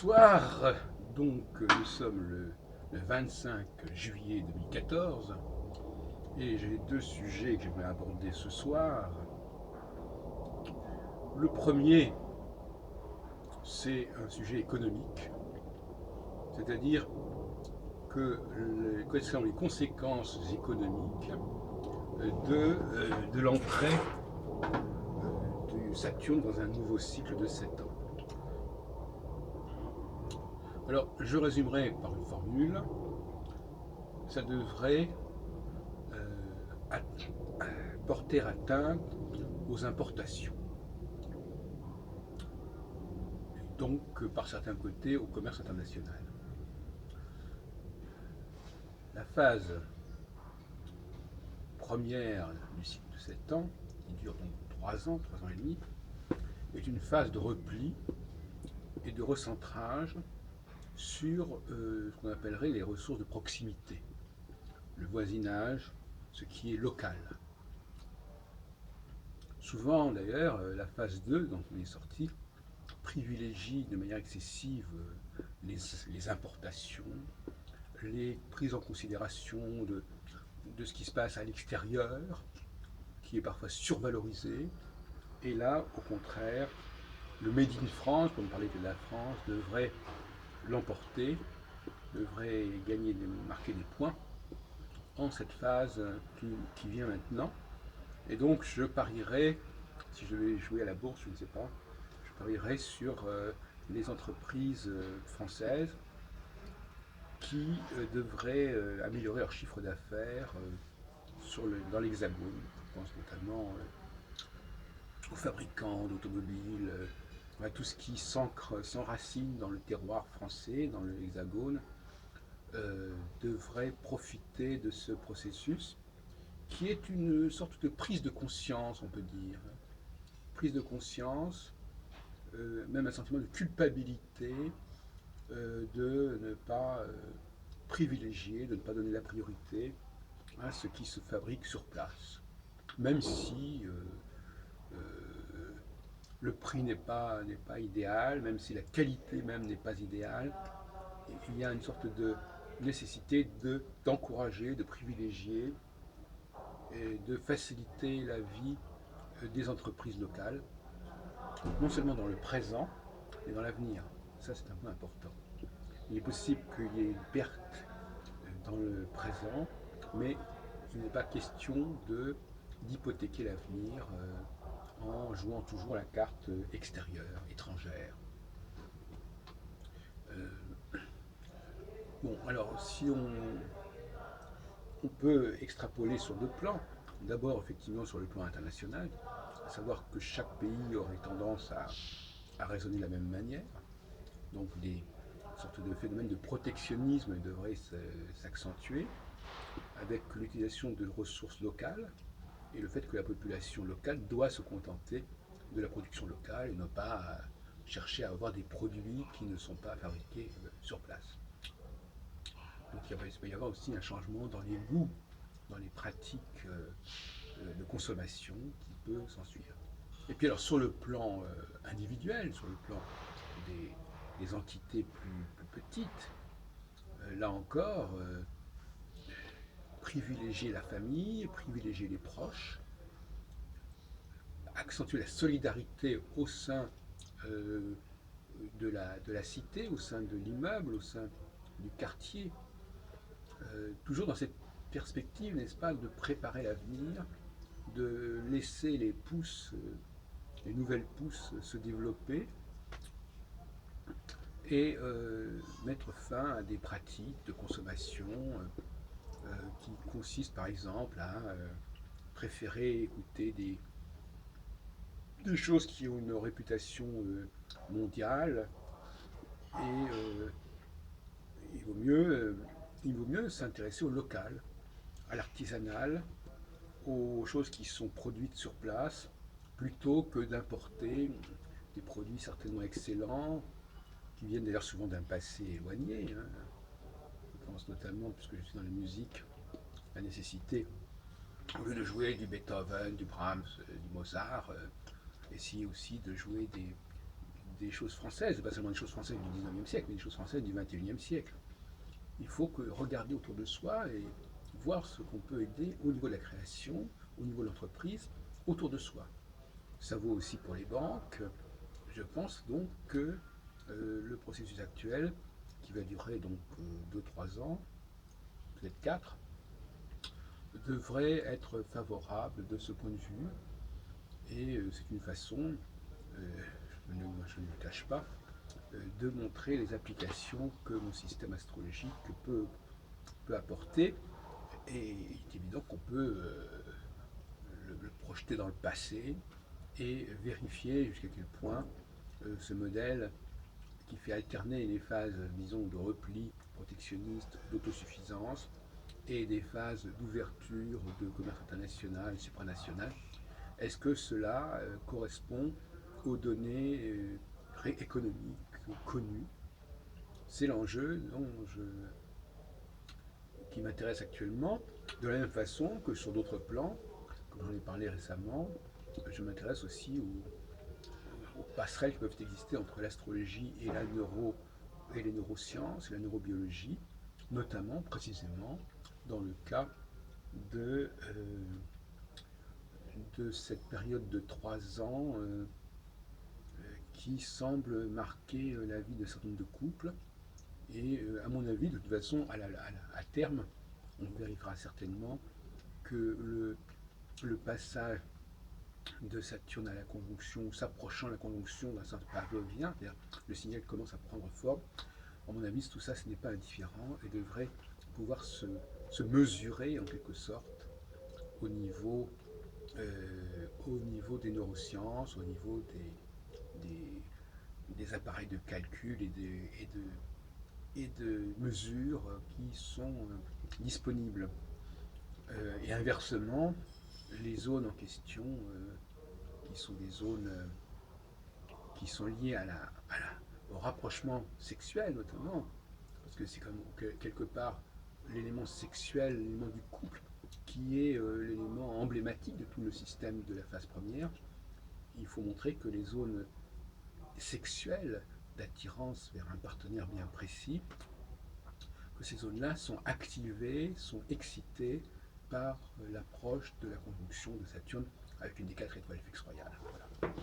Bonsoir, donc nous sommes le 25 juillet 2014 et j'ai deux sujets que j'aimerais aborder ce soir. Le premier, c'est un sujet économique, c'est-à-dire quelles sont les conséquences économiques de l'entrée du Saturne dans un nouveau cycle de 7 ans. Alors, je résumerai par une formule. Ça devrait euh, porter atteinte aux importations, et donc par certains côtés au commerce international. La phase première du cycle de 7 ans, qui dure donc 3 ans, 3 ans et demi, est une phase de repli et de recentrage sur ce qu'on appellerait les ressources de proximité, le voisinage, ce qui est local. Souvent d'ailleurs, la phase 2 dont on est sorti privilégie de manière excessive les importations, les prises en considération de ce qui se passe à l'extérieur, qui est parfois survalorisé. Et là, au contraire, le Made in France, pour ne parler que de la France, devrait l'emporter, devrait gagner, marquer des points en cette phase qui vient maintenant. Et donc, je parierais, si je vais jouer à la bourse, je ne sais pas, je parierais sur les entreprises françaises qui devraient améliorer leur chiffre d'affaires dans l'Hexagone. Je pense notamment aux fabricants d'automobiles, à tout ce qui s'enracine dans le terroir français, dans l'Hexagone, devrait profiter de ce processus qui est une sorte de prise de conscience, on peut dire. Prise de conscience, même un sentiment de culpabilité de ne pas privilégier, de ne pas donner la priorité à ce qui se fabrique sur place. Même si le prix n'est pas idéal, même si la qualité même n'est pas idéale, il y a une sorte de nécessité d'encourager, de privilégier et de faciliter la vie des entreprises locales, non seulement dans le présent, mais dans l'avenir. Ça, c'est un point important. Il est possible qu'il y ait une perte dans le présent, mais il n'est pas question d'hypothéquer l'avenir en jouant toujours la carte extérieure, étrangère. Bon, alors si on peut extrapoler sur deux plans, d'abord effectivement sur le plan international, à savoir que chaque pays aurait tendance à raisonner de la même manière, donc des sortes de phénomènes de protectionnisme devraient s'accentuer, avec l'utilisation de ressources locales et le fait que la population locale doit se contenter de la production locale et ne pas chercher à avoir des produits qui ne sont pas fabriqués sur place. Donc il peut y avoir aussi un changement dans les goûts, dans les pratiques de consommation qui peut s'ensuivre. Et puis alors sur le plan individuel, sur le plan des entités plus petites, là encore, privilégier la famille, privilégier les proches, accentuer la solidarité au sein euh, de la cité, au sein de l'immeuble, au sein du quartier, toujours dans cette perspective, n'est-ce pas, de préparer l'avenir, de laisser les pousses, les nouvelles pousses se développer et mettre fin à des pratiques de consommation qui consistent par exemple à préférer écouter des choses qui ont une réputation mondiale et il vaut mieux, euh, il vaut mieux s'intéresser au local, à l'artisanal, aux choses qui sont produites sur place, plutôt que d'importer des produits certainement excellents, qui viennent d'ailleurs souvent d'un passé éloigné. Hein. Je pense notamment, puisque je suis dans la musique, la nécessité, au lieu de jouer du Beethoven, du Brahms, du Mozart, essayer aussi de jouer des choses françaises, pas seulement des choses françaises du 19e siècle, mais des choses françaises du 21e siècle. Il faut regarder autour de soi et voir ce qu'on peut aider au niveau de la création, au niveau de l'entreprise, autour de soi. Ça vaut aussi pour les banques. Je pense donc que le processus actuel, qui va durer donc 2-3 ans, peut-être 4, devrait être favorable de ce point de vue. Et c'est une façon, je ne le cache pas, de montrer les applications que mon système astrologique peut apporter. Et il est évident qu'on peut le projeter dans le passé et vérifier jusqu'à quel point ce modèle qui fait alterner les phases, disons, de repli protectionniste, d'autosuffisance, et des phases d'ouverture, de commerce international, supranational, est-ce que cela correspond aux données économiques connues? C'est l'enjeu qui m'intéresse actuellement, de la même façon que sur d'autres plans, comme j'en ai parlé récemment, je m'intéresse aussi aux passerelles qui peuvent exister entre l'astrologie et et les neurosciences et la neurobiologie, notamment, précisément, dans le cas de, euh, de cette période de 3 ans qui semble marquer la vie d'un certain nombre de couples. Et à mon avis, de toute façon, à terme, on vérifiera certainement que le passage de Saturne à la conjonction, s'approchant de la conjonction d'un certain pavlovien, c'est-à-dire le signal commence à prendre forme. À mon avis, tout ça, ce n'est pas indifférent et devrait pouvoir se mesurer en quelque sorte au au niveau des neurosciences, au niveau des appareils de calcul et de mesures qui sont disponibles. Et inversement, les zones en question, qui sont des zones qui sont liées au rapprochement sexuel notamment, parce que c'est comme quelque part l'élément sexuel, l'élément du couple, qui est l'élément emblématique de tout le système de la phase première. Il faut montrer que les zones sexuelles d'attirance vers un partenaire bien précis, que ces zones-là sont activées, sont excitées par l'approche de la conjonction de Saturne avec une des 4 étoiles fixes royales. Voilà.